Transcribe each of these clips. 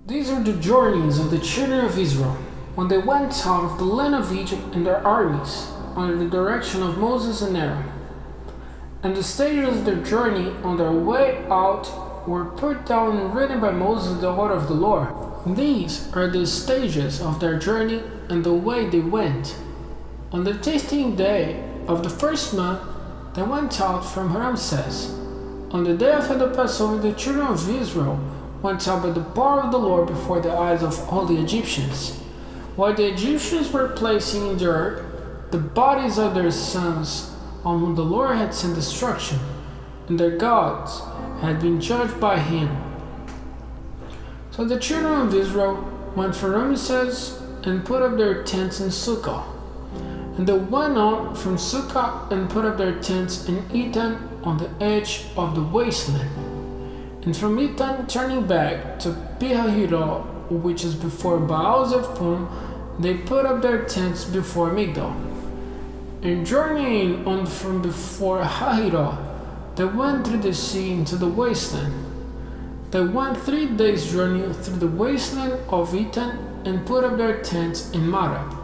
These are the journeys of the children of Israel when they went out of the land of Egypt in their armies, under the direction of Moses and Aaron. And the stages of their journey on their way out were put down and written by Moses the word of the Lord. These are the stages of their journey and the way they went. On the 15th day of the first month, they went out from Ramses. On the day after the Passover, the children of Israel went out by the power of the Lord before the eyes of all the Egyptians. While the Egyptians were placing in the earth the bodies of their sons on whom the Lord had sent destruction, and their gods had been judged by him. So the children of Israel went from Ramses and put up their tents in Sukkah. And they went on from Sukkah and put up their tents in Etam on the edge of the wasteland. And from Etam turning back to Pihahirah, which is before Baal-zephon, they put up their tents before Migdol. And journeying on from before Hahirah, they went through the sea into the wasteland. They went 3 days' journey through the wasteland of Etam and put up their tents in Marah.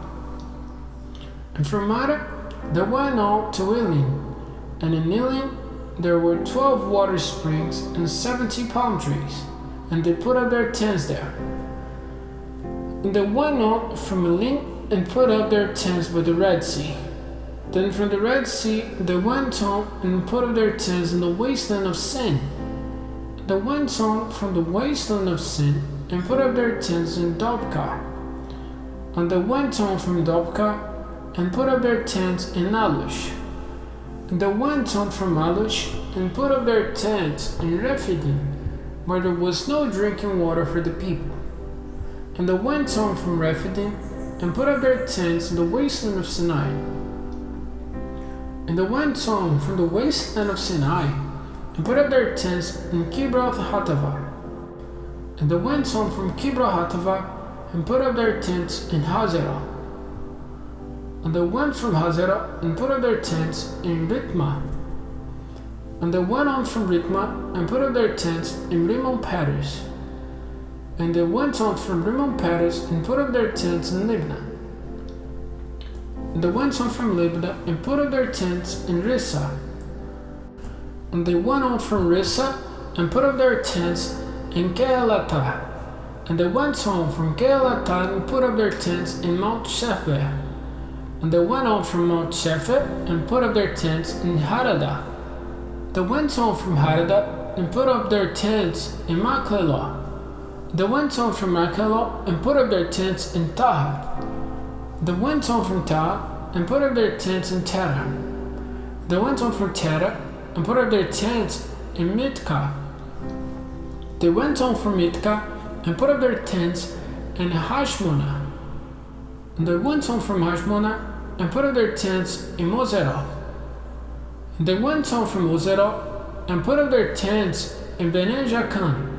And from Marah they went on to Elim, and in Elim there were 12 water springs and 70 palm trees, and they put up their tents there. And they went on from Elim and put up their tents by the Red Sea. Then from the Red Sea they went on and put up their tents in the wasteland of Sin. They went on from the wasteland of Sin and put up their tents in Dobka. And they went on from Dobka and put up their tents in Alush. And they went on from Alush and put up their tents in Rephidim, where there was no drinking water for the people. And they went on from Rephidim and put up their tents in the wasteland of Sinai. And they went on from the wasteland of Sinai and put up their tents in Kibroth Hattaavah. And they went on from Kibroth Hattaavah and put up their tents in Hazerah. And they went from Hazerah and put up their tents in Ritmah. And they went on from Ritmah and put up their tents in Rimmon Peres. And they went on from Rimmon Peres and put up their tents in Libnah. And they went on from Libnah and put up their tents in Rissah. And they went on from Rissah and put up their tents in Kehelatah. And they went on from Kehelatah and put up their tents in Mount Shepher. And they went on from Mount Shepher and put up their tents in Hadadah. They went on from Hadadah and put up their tents in Machpelah. They went on from Machpelah and put up their tents in Tahar. They went on from Tahar and put up their tents in Terah. They went on from Terah and put up their tents in Mitkah. They went on from Mitkah and put up their tents in Hashmonah. And they went on from Hashmonah and put up their tents in Moserah. And they went on from Moserah and put up their tents in Bene Jaakan.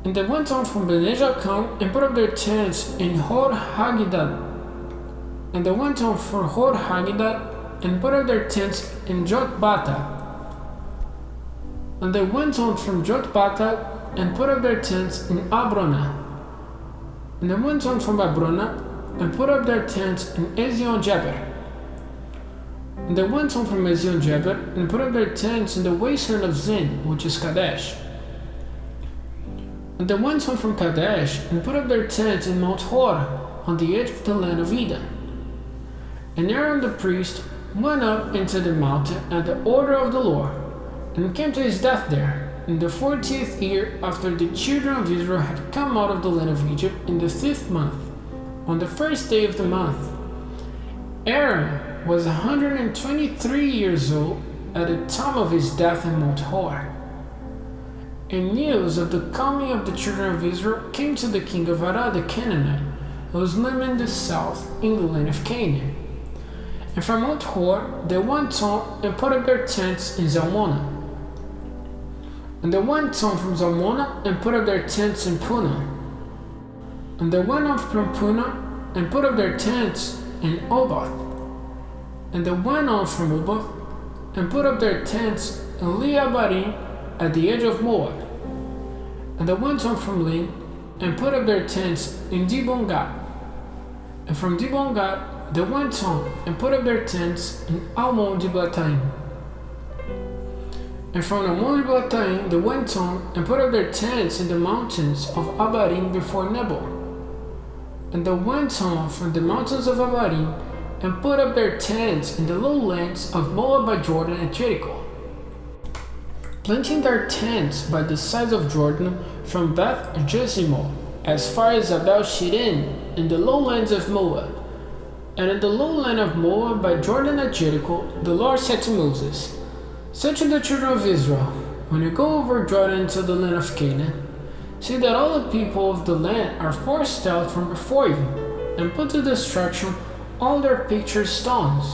And they went on from Bene Jaakan and put up their tents in Hor Haggidgad. And they went on from Hor Haggidgad and put up their tents in Jotbata. And they went on from Jotbata and put up their tents in Abrona. And they went on from Abrona and put up their tents in Ezion-Geber. And they went on from Ezion-Geber and put up their tents in the wasteland of Zin, which is Kadesh. And they went on from Kadesh and put up their tents in Mount Hor, on the edge of the land of Eden. And Aaron the priest went up into the mountain at the order of the Lord, and came to his death there, in the 40th year after the children of Israel had come out of the land of Egypt, in the 5th month, on the 1st day of the month. Aaron was 123 years old at the time of his death in Mount Hor. And news of the coming of the children of Israel came to the king of Arad the Canaanite, who was living in the south in the land of Canaan. And from Mount Hor they went on and put up their tents in Zalmonah. And they went on from Zalmonah and put up their tents in Punah. And they went on from Punah and put up their tents in Oboth. And they went on from Oboth and put up their tents in Leah Barim at the edge of Moab. And they went on from Lim and put up their tents in Dibon Gad. And from Dibon Gad they went on and put up their tents in Almon Diblathaim. And from Almon Diblathaim they went on and put up their tents in the mountains of Abarim before Nebo. And they went on from the mountains of Abarim and put up their tents in the lowlands of Moab by Jordan and Jericho, planting their tents by the sides of Jordan from Beth Jeshimon as far as Abel Shirin in the lowlands of Moab. And in the lowland of Moab by Jordan and Jericho, the Lord said to Moses, "Say to the children of Israel, when you go over Jordan to the land of Canaan, see that all the people of the land are forced out from before you, and put to destruction all their pictured stones,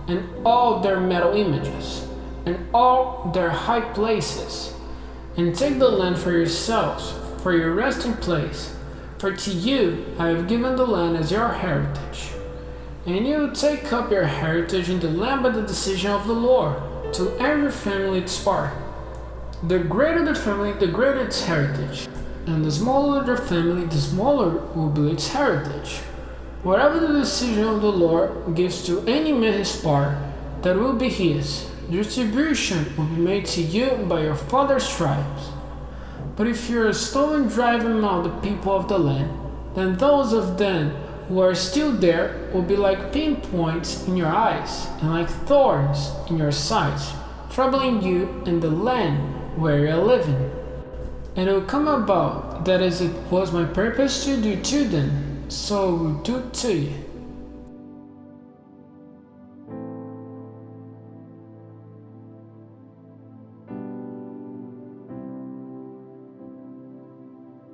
and all their metal images, and all their high places, and take the land for yourselves, for your resting place, for to you I have given the land as your heritage. And you will take up your heritage in the land by the decision of the Lord, to every family its part. The greater the family, the greater its heritage, and the smaller the family, the smaller will be its heritage. Whatever the decision of the Lord gives to any man his part, that will be his. Distribution will be made to you by your father's tribes. But if you are still driving out the people of the land, then those of them who are still there will be like pinpoints in your eyes, and like thorns in your sides, troubling you in the land where you are living. And it will come about that as it was my purpose to do to them, so I will do to you.